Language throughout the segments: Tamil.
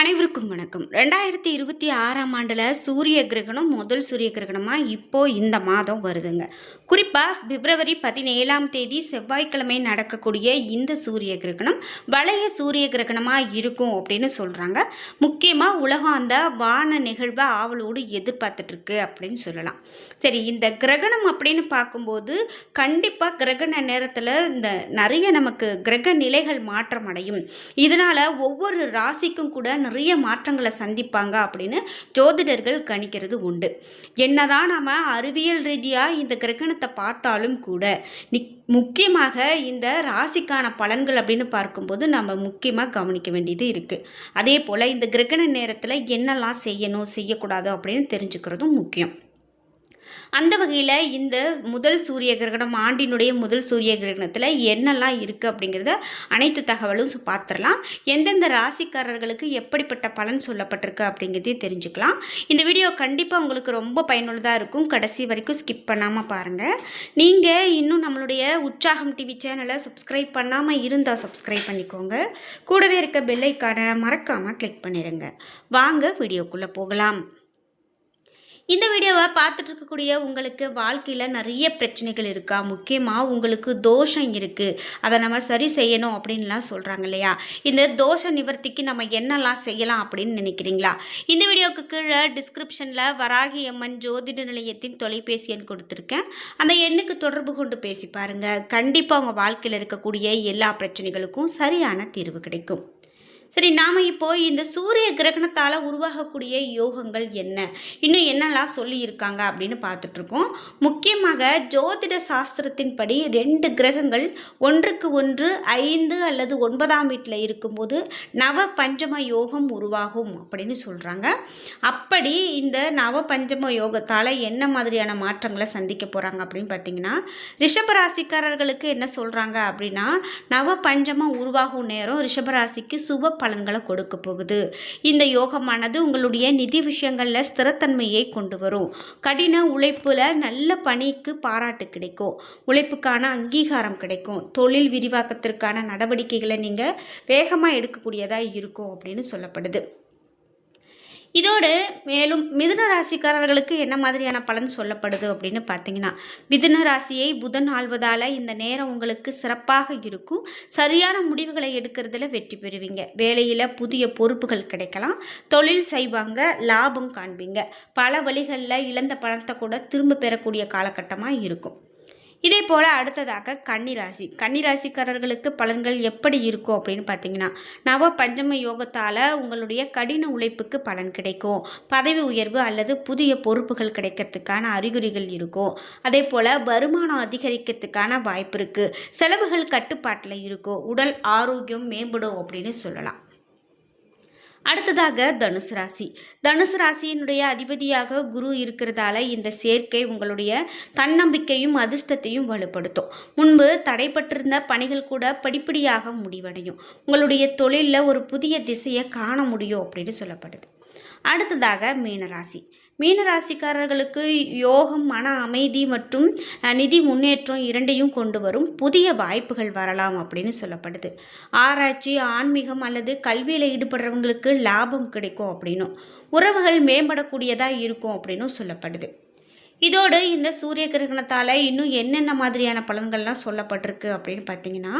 அனைவருக்கும் வணக்கம். 2026ஆம் ஆண்டில் சூரிய கிரகணம் முதல் சூரிய கிரகணமாக இப்போது இந்த மாதம் வருதுங்க. குறிப்பாக பிப்ரவரி 17ஆம் தேதி செவ்வாய்க்கிழமை நடக்கக்கூடிய இந்த சூரிய கிரகணம் வளைய சூரிய கிரகணமாக இருக்கும் அப்படின்னு சொல்கிறாங்க. முக்கியமாக உலகம் அந்த வான நிகழ்வை ஆவலோடு எதிர்பார்த்துட்ருக்கு அப்படின்னு சொல்லலாம். சரி, இந்த கிரகணம் அப்படின்னு பார்க்கும்போது கண்டிப்பாக கிரகண நேரத்தில் இந்த நிறைய நமக்கு கிரக நிலைகள் மாற்றம் அடையும். இதனால் ஒவ்வொரு ராசிக்கும் கூட நிறைய மாற்றங்களை சந்திப்பாங்க அப்படின்னு ஜோதிடர்கள் கணிக்கிறது உண்டு. என்னதான் நம்ம அறிவியல் ரீதியாக இந்த கிரகணத்தை பார்த்தாலும் கூட முக்கியமாக இந்த ராசிக்கான பலன்கள் அப்படின்னு பார்க்கும்போது நம்ம முக்கியமாக கவனிக்க வேண்டியது இருக்குது. அதே போல் இந்த கிரகண நேரத்தில் என்னெல்லாம் செய்யணும் செய்யக்கூடாது அப்படின்னு தெரிஞ்சுக்கிறதும் முக்கியம். அந்த வகையில் இந்த முதல் சூரிய கிரகணம் ஆண்டினுடைய முதல் சூரிய கிரகணத்தில் என்னெல்லாம் இருக்குது அப்படிங்கிறத அனைத்து தகவலும் பார்த்துடலாம். எந்தெந்த ராசிக்காரர்களுக்கு எப்படிப்பட்ட பலன் சொல்லப்பட்டிருக்கு அப்படிங்கிறதையும் தெரிஞ்சுக்கலாம். இந்த வீடியோ கண்டிப்பாக உங்களுக்கு ரொம்ப பயனுள்ளதாக இருக்கும். கடைசி வரைக்கும் ஸ்கிப் பண்ணாமல் பாருங்கள். நீங்கள் இன்னும் நம்மளுடைய உற்சாகம் டிவி சேனலை சப்ஸ்கிரைப் பண்ணாமல் இருந்தால் சப்ஸ்கிரைப் பண்ணிக்கோங்க. கூடவே இருக்க பெல் ஐக்கானை மறக்காமல் கிளிக் பண்ணிடுங்க. வாங்க வீடியோக்குள்ளே போகலாம். இந்த வீடியோவை பார்த்துட்டு இருக்கக்கூடிய உங்களுக்கு வாழ்க்கையில் நிறைய பிரச்சனைகள் இருக்கா? முக்கியமாக உங்களுக்கு தோஷம் இருக்குது, அதை நம்ம சரி செய்யணும் அப்படின்லாம் சொல்கிறாங்க இல்லையா? இந்த தோஷ நிவர்த்திக்கு நம்ம என்னெல்லாம் செய்யலாம் அப்படின்னு நினைக்கிறீங்களா? இந்த வீடியோவுக்கு கீழே டிஸ்கிரிப்ஷனில் வராகி அம்மன் ஜோதிட நிலையத்தின் தொலைபேசி எண் கொடுத்துருக்கேன். அந்த எண்ணுக்கு தொடர்பு கொண்டு பேசி பாருங்கள். கண்டிப்பாக உங்கள் வாழ்க்கையில் இருக்கக்கூடிய எல்லா பிரச்சனைகளுக்கும் சரியான தீர்வு கிடைக்கும். சரி, நாம் இப்போது இந்த சூரிய கிரகணத்தால் உருவாகக்கூடிய யோகங்கள் என்ன, இன்னும் என்னெல்லாம் சொல்லியிருக்காங்க அப்படின்னு பார்த்துட்ருக்கோம். முக்கியமாக ஜோதிட சாஸ்திரத்தின்படி 2 கிரகங்கள் ஒன்றுக்கு ஒன்று 5 அல்லது 9ஆம் வீட்டில் இருக்கும்போது நவ பஞ்சம யோகம் உருவாகும் அப்படின்னு சொல்கிறாங்க. அப்படி இந்த நவ பஞ்சம யோகத்தால் என்ன மாதிரியான மாற்றங்களை சந்திக்க போகிறாங்க அப்படின்னு பார்த்தீங்கன்னா, ரிஷபராசிக்காரர்களுக்கு என்ன சொல்கிறாங்க அப்படின்னா, நவ பஞ்சமம் உருவாகும் நேரம் ரிஷபராசிக்கு சுப பலன்களை கொடுக்க போகுது. இந்த யோகமானது உங்களுடைய நிதி விஷயங்களில் ஸ்திரத்தன்மையை கொண்டு வரும். கடின உழைப்புல நல்ல பணிக்கு பாராட்டு கிடைக்கும். உழைப்புக்கான அங்கீகாரம் கிடைக்கும். தொழில் விரிவாக்கத்திற்கான நடவடிக்கைகளை நீங்கள் வேகமாக எடுக்கக்கூடியதாக இருக்கும் அப்படின்னு சொல்லப்படுது. இதோடு மேலும் மிதுன ராசிக்காரர்களுக்கு என்ன மாதிரியான பலன் சொல்லப்படுது அப்படின்னு பார்த்தீங்கன்னா, மிதுன ராசியை புதன் ஆள்வதால் இந்த நேரம் உங்களுக்கு சிறப்பாக இருக்கும். சரியான முடிவுகளை எடுக்கிறதுல வெற்றி பெறுவீங்க. வேலையில் புதிய பொறுப்புகள் கிடைக்கலாம். தொழில் செய்வாங்க, லாபம் காண்பீங்க. பல வழிகளில் இழந்த பணத்தை கூட திரும்ப பெறக்கூடிய காலகட்டமாக இருக்கும். இதே போல் அடுத்ததாக கன்னிராசிக்காரர்களுக்கு பலன்கள் எப்படி இருக்கும் அப்படின்னு பார்த்தீங்கன்னா, நவ பஞ்சம யோகத்தால் உங்களுடைய கடின உழைப்புக்கு பலன் கிடைக்கும். பதவி உயர்வு அல்லது புதிய பொறுப்புகள் கிடைக்கிறதுக்கான அறிகுறிகள் இருக்கும். அதே போல் வருமானம் அதிகரிக்கிறதுக்கான வாய்ப்பு இருக்குது. செலவுகள் கட்டுப்பாட்டில் இருக்கும். உடல் ஆரோக்கியம் மேம்படும் அப்படின்னு சொல்லலாம். அடுத்ததாக தனுசு ராசியினுடைய அதிபதியாக குரு இருக்கிறதால இந்த சேர்க்கை உங்களுடைய தன்னம்பிக்கையும் அதிர்ஷ்டத்தையும் வலுப்படுத்தும். முன்பு தடைப்பட்டிருந்த பணிகள் கூட படிப்படியாக முடிவடையும். உங்களுடைய தொழிலில் ஒரு புதிய திசையை காண முடியும் அப்படின்னு சொல்லப்படுது. அடுத்ததாக மீனராசிக்காரர்களுக்கு யோகம் மன அமைதி மற்றும் நிதி முன்னேற்றம் இரண்டையும் கொண்டு வரும். புதிய வாய்ப்புகள் வரலாம் அப்படின்னு சொல்லப்படுது. ஆராய்ச்சி, ஆன்மீகம் அல்லது கல்வியில் ஈடுபடுறவங்களுக்கு லாபம் கிடைக்கும் அப்படின்னும், உறவுகள் மேம்படக்கூடியதாக இருக்கும் அப்படின்னும் சொல்லப்படுது. இதோடு இந்த சூரிய கிரகணத்தால் இன்னும் என்னென்ன மாதிரியான பலன்கள்லாம் சொல்லப்பட்டிருக்கு அப்படின்னு பார்த்தீங்கன்னா,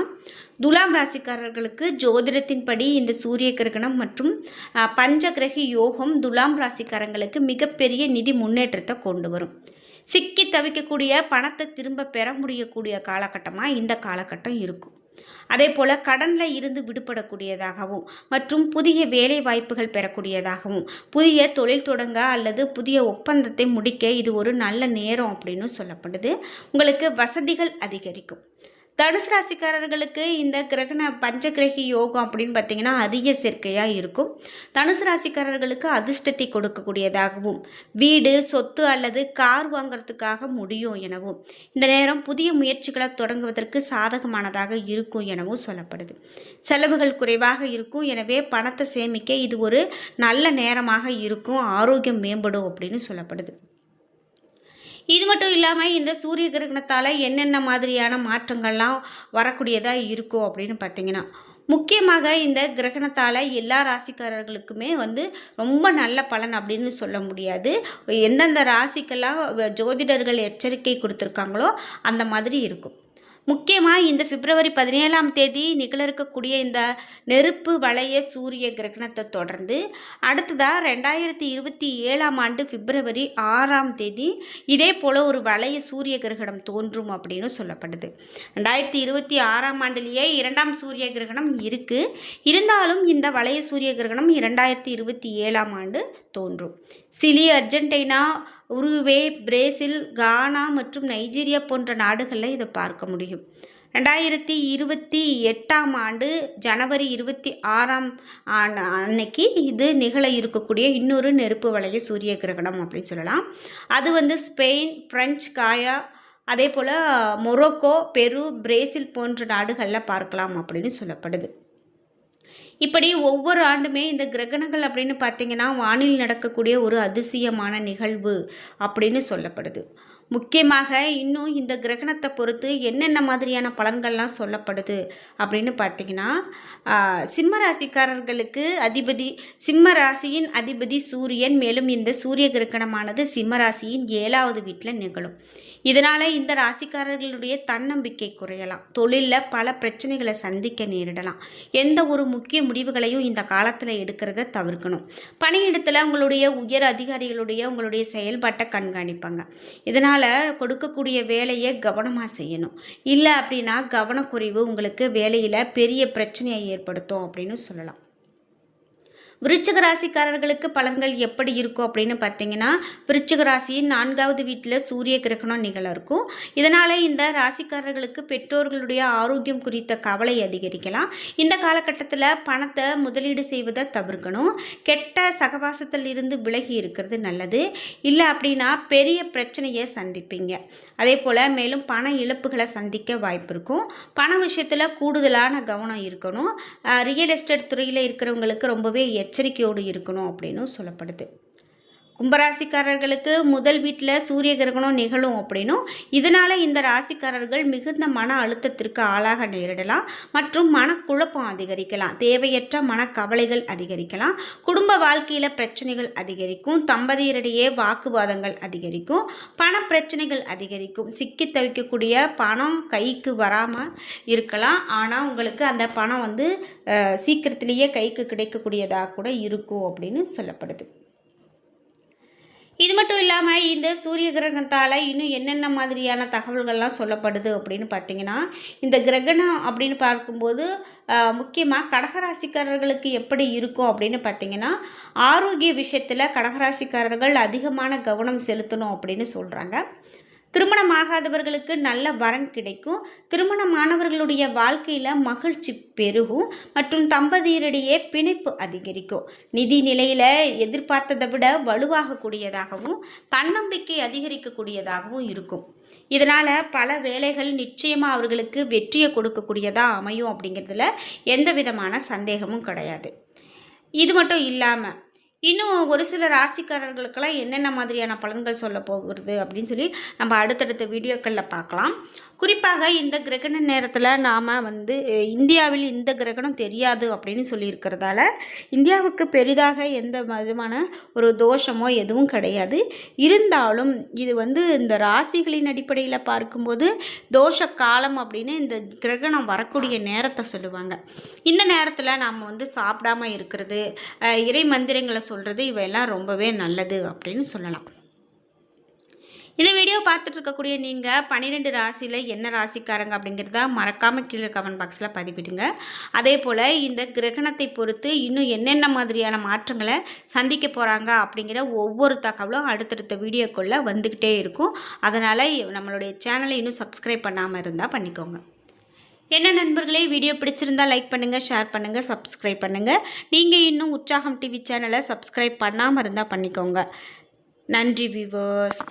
துலாம் ராசிக்காரர்களுக்கு ஜோதிடத்தின்படி இந்த சூரிய கிரகணம் மற்றும் பஞ்சகிரகி யோகம் துலாம் ராசிக்காரங்களுக்கு மிகப்பெரிய நிதி முன்னேற்றத்தை கொண்டு வரும். சிக்கி தவிக்கக்கூடிய பணத்தை திரும்ப பெற முடியக்கூடிய காலகட்டமாக இந்த காலகட்டம் இருக்கும். அதே போல் கடனில் இருந்து விடுபடக்கூடியதாகவும் மற்றும் புதிய வேலை வாய்ப்புகள் பெறக்கூடியதாகவும், புதிய தொழில் தொடங்க அல்லது புதிய ஒப்பந்தத்தை முடிக்க இது ஒரு நல்ல நேரம் அப்படின்னு சொல்லப்படுது. உங்களுக்கு வசதிகள் அதிகரிக்கும். தனுசு ராசிக்காரர்களுக்கு இந்த பஞ்சகிரகி யோகம் அப்படின்னு பார்த்தீங்கன்னா அரிய சேர்க்கையாக இருக்கும். தனுசு ராசிக்காரர்களுக்கு அதிர்ஷ்டத்தை கொடுக்கக்கூடியதாகவும், வீடு, சொத்து அல்லது கார் வாங்கிறதுக்காக முடியும் எனவும், இந்த நேரம் புதிய முயற்சிகளை தொடங்குவதற்கு சாதகமானதாக இருக்கும் எனவும் சொல்லப்படுது. செலவுகள் குறைவாக இருக்கும். எனவே பணத்தை சேமிக்க இது ஒரு நல்ல நேரமாக இருக்கும். ஆரோக்கியம் மேம்படும் அப்படின்னு சொல்லப்படுது. இது மட்டும் இல்லாமல் இந்த சூரிய கிரகணத்தால் என்னென்ன மாதிரியான மாற்றங்கள்லாம் வரக்கூடியதாக இருக்கும் அப்படின்னு பார்த்தீங்கன்னா, முக்கியமாக இந்த கிரகணத்தால் எல்லா ராசிக்காரர்களுக்குமே ரொம்ப நல்ல பலன் அப்படின்னு சொல்ல முடியாது. எந்தெந்த ராசிக்கெல்லாம் ஜோதிடர்கள் எச்சரிக்கை கொடுத்துருக்காங்களோ அந்த மாதிரி இருக்கும். முக்கியமாக இந்த பிப்ரவரி 17ஆம் தேதி நிகழ இருக்கக்கூடிய இந்த நெருப்பு வளைய சூரிய கிரகணத்தை தொடர்ந்து அடுத்ததாக 2027ஆம் ஆண்டு பிப்ரவரி 6ஆம் தேதி இதே போல் ஒரு வளைய சூரிய கிரகணம் தோன்றும் அப்படின்னு சொல்லப்படுது. 2026ஆம் ஆண்டுலேயே 2ஆம் சூரிய கிரகணம் இருக்குது. இருந்தாலும் இந்த வளைய சூரிய கிரகணம் 2027ஆம் ஆண்டு தோன்றும். சிலி, அர்ஜென்டினா, உருகுவே, பிரேசில், கானா மற்றும் நைஜீரியா போன்ற நாடுகளில் இதை பார்க்க முடியும். 2028ஆம் ஆண்டு ஜனவரி 26ஆம் அன்னைக்கு இது நிகழ இருக்கக்கூடிய இன்னொரு நெருப்பு வளைய சூரிய கிரகணம் அப்படின்னு சொல்லலாம். அது ஸ்பெயின், பிரெஞ்சு காயா, அதே போல் மொரோக்கோ, பெரு, பிரேசில் போன்ற நாடுகளில் பார்க்கலாம் அப்படின்னு சொல்லப்படுது. இப்படி ஒவ்வொரு ஆண்டுமே இந்த கிரகணங்கள் அப்படின்னு பார்த்திங்கன்னா வானில் நடக்கக்கூடிய ஒரு அதிசயமான நிகழ்வு அப்படின்னு சொல்லப்படுது. முக்கியமாக இன்னும் இந்த கிரகணத்தை பொறுத்து என்னென்ன மாதிரியான பலன்கள்லாம் சொல்லப்படுது அப்படின்னு பார்த்திங்கன்னா, சிம்ம ராசிக்காரர்களுக்கு சிம்ம ராசியின் அதிபதி சூரியன். மேலும் இந்த சூரிய கிரகணமானது சிம்ம ராசியின் 7வது வீட்டில் நிகழும். இதனால் இந்த ராசிக்காரர்களுடைய தன்னம்பிக்கை குறையலாம். தொழிலில் பல பிரச்சனைகளை சந்திக்க நேரிடலாம். எந்த ஒரு முக்கிய முடிவுகளையும் இந்த காலத்தில் எடுக்கிறத தவிர்க்கணும். பணியிடத்தில் உங்களுடைய உயர் அதிகாரிகளுடைய உங்களுடைய செயல்பாட்டை கண்காணிப்பாங்க. இதனால் கொடுக்கக்கூடிய வேலையை கவனமாக செய்யணும். இல்லை அப்படின்னா கவனக்குறைவு உங்களுக்கு வேலையில் பெரிய பிரச்சனையை ஏற்படுத்தும் அப்படின்னு சொல்லலாம். விருச்சிக ராசிக்காரர்களுக்கு பலன்கள் எப்படி இருக்கும் அப்படின்னு பார்த்தீங்கன்னா, விருச்சிக ராசியின் 4வது வீட்டில் சூரிய கிரகணம் நிகழ இருக்கும். இதனால் இந்த ராசிக்காரர்களுக்கு பெற்றோர்களுடைய ஆரோக்கியம் குறித்த கவலை அதிகரிக்கலாம். இந்த காலகட்டத்தில் பணத்தை முதலீடு செய்வதை தவிர்க்கணும். கெட்ட சகவாசத்தில் இருந்து விலகி இருக்கிறது நல்லது. இல்லை அப்படின்னா பெரிய பிரச்சனையை சந்திப்பீங்க. அதே போல் மேலும் பண இழப்புகளை சந்திக்க வாய்ப்பு இருக்கும். பண விஷயத்தில் கூடுதலான கவனம் இருக்கணும். ரியல் எஸ்டேட் துறையில் இருக்கிறவங்களுக்கு ரொம்பவே எச்சரிக்கையோடு இருக்கணும் அப்படின்னு சொல்லப்படுது. கும்பராசிக்காரர்களுக்கு முதல் வீட்டில் சூரிய கிரகணம் நிகழும் அப்படின்னும் இதனால் இந்த ராசிக்காரர்கள் மிகுந்த மன அழுத்தத்திற்கு ஆளாக நேரிடலாம் மற்றும் மனக்குழப்பம் அதிகரிக்கலாம். தேவையற்ற மனக்கவலைகள் அதிகரிக்கலாம். குடும்ப வாழ்க்கையில் பிரச்சனைகள் அதிகரிக்கும். தம்பதியரிடையே வாக்குவாதங்கள் அதிகரிக்கும். பண பிரச்சனைகள் அதிகரிக்கும். சிக்கி தவிக்கக்கூடிய பணம் கைக்கு வராமல் இருக்கலாம். ஆனால் உங்களுக்கு அந்த பணம் சீக்கிரத்திலேயே கைக்கு கிடைக்கக்கூடியதாக கூட இருக்கும் அப்படின்னு சொல்லப்படுது. இது மட்டும் இல்லாமல் இந்த சூரிய கிரகணத்தால் இன்னும் என்னென்ன மாதிரியான தகவல்கள்லாம் சொல்லப்படுது அப்படின்னு பார்த்தீங்கன்னா, இந்த கிரகணம் அப்படின்னு பார்க்கும்போது முக்கியமாக கடகராசிக்காரர்களுக்கு எப்படி இருக்கும் அப்படின்னு பார்த்தீங்கன்னா, ஆரோக்கிய விஷயத்தில் கடகராசிக்காரர்கள் அதிகமான கவனம் செலுத்தணும் அப்படின்னு சொல்கிறாங்க. திருமணமாகாதவர்களுக்கு நல்ல வரன் கிடைக்கும். திருமணமானவர்களுடைய வாழ்க்கையில் மகிழ்ச்சி பெருகும் மற்றும் தம்பதியரிடையே பிணைப்பு அதிகரிக்கும். நிதி நிலையில் எதிர்பார்த்ததை விட வலுவாகக்கூடியதாகவும் தன்னம்பிக்கை அதிகரிக்கக்கூடியதாகவும் இருக்கும். இதனால் பல வேலைகள் நிச்சயமாக அவர்களுக்கு வெற்றியை கொடுக்கக்கூடியதாக அமையும் அப்படிங்கிறதுல எந்த விதமான சந்தேகமும் கிடையாது. இது மட்டும் இல்லாமல் இன்னும் ஒரு சில ராசிக்காரர்களுக்கெல்லாம் என்னென்ன மாதிரியான பலன்கள் சொல்ல போகிறது அப்படின்னு சொல்லி நம்ம அடுத்தடுத்த வீடியோக்களில் பார்க்கலாம். குறிப்பாக இந்த கிரகண நேரத்தில் நாம் இந்தியாவில் இந்த கிரகணம் தெரியாது அப்படின்னு சொல்லியிருக்கிறதால இந்தியாவுக்கு பெரிதாக எந்த விதமான ஒரு தோஷமோ எதுவும் கிடையாது. இருந்தாலும் இது இந்த ராசிகளின் அடிப்படையில் பார்க்கும்போது தோஷ காலம் அப்படின்னு இந்த கிரகணம் வரக்கூடிய நேரத்தை சொல்லுவாங்க. இந்த நேரத்தில் நாம் சாப்பிடாம இருக்கிறது, இறை மந்திரங்களை சொல்கிறது இவையெல்லாம் ரொம்பவே நல்லது அப்படின்னு சொல்லலாம். இந்த வீடியோ பார்த்துட்டு இருக்கக்கூடிய நீங்கள் 12 ராசியில் என்ன ராசிக்காரங்க அப்படிங்கிறத மறக்காமல் கீழே கமெண்ட் பாக்ஸில் பதிவிடுங்க. அதே போல் இந்த கிரகணத்தை பொறுத்து இன்னும் என்னென்ன மாதிரியான மாற்றங்களை சந்திக்க போகிறாங்க அப்படிங்கிற ஒவ்வொரு தகவலும் அடுத்தடுத்த வீடியோக்குள்ளே வந்துக்கிட்டே இருக்கும். அதனால் நம்மளுடைய சேனலை இன்னும் சப்ஸ்கிரைப் பண்ணாமல் இருந்தால் பண்ணிக்கோங்க. என்ன நண்பர்களே, வீடியோ பிடிச்சிருந்தால் லைக் பண்ணுங்கள், ஷேர் பண்ணுங்கள், சப்ஸ்கிரைப் பண்ணுங்கள். நீங்கள் இன்னும் உற்சாகம் டிவி சேனலை சப்ஸ்கிரைப் பண்ணாமல் இருந்தால் பண்ணிக்கோங்க. நன்றி வியூவர்ஸ்.